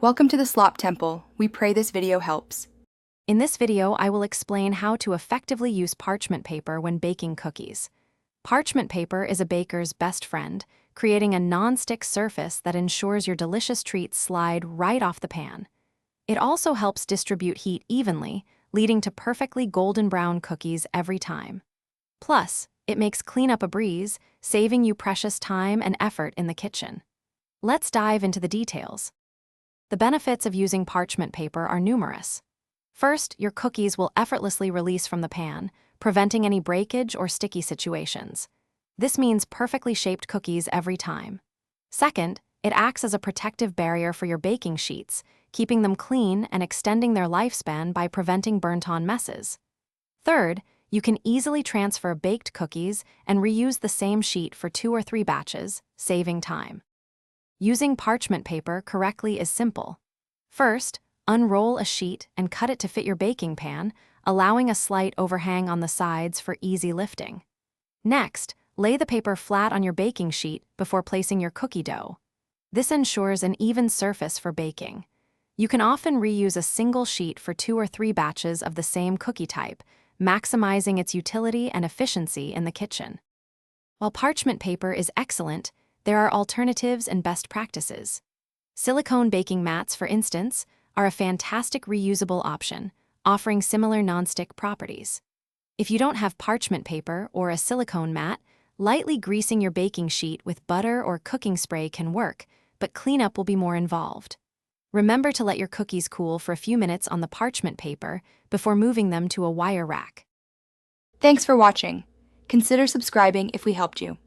Welcome to the Slop Temple. We pray this video helps. In this video, I will explain how to effectively use parchment paper when baking cookies. Parchment paper is a baker's best friend, creating a non-stick surface that ensures your delicious treats slide right off the pan. It also helps distribute heat evenly, leading to perfectly golden brown cookies every time. Plus, it makes cleanup a breeze, saving you precious time and effort in the kitchen. Let's dive into the details. The benefits of using parchment paper are numerous. First, your cookies will effortlessly release from the pan, preventing any breakage or sticky situations. This means perfectly shaped cookies every time. Second, it acts as a protective barrier for your baking sheets, keeping them clean and extending their lifespan by preventing burnt-on messes. Third, you can easily transfer baked cookies and reuse the same sheet for 2 or 3 batches, saving time. Using parchment paper correctly is simple. First, unroll a sheet and cut it to fit your baking pan, allowing a slight overhang on the sides for easy lifting. Next, lay the paper flat on your baking sheet before placing your cookie dough. This ensures an even surface for baking. You can often reuse a single sheet for 2 or 3 batches of the same cookie type, maximizing its utility and efficiency in the kitchen. While parchment paper is excellent, there are alternatives and best practices. Silicone baking mats, for instance, are a fantastic reusable option, offering similar non-stick properties. If you don't have parchment paper or a silicone mat, lightly greasing your baking sheet with butter or cooking spray can work, but cleanup will be more involved. Remember to let your cookies cool for a few minutes on the parchment paper before moving them to a wire rack. Thanks for watching. Consider subscribing if we helped you.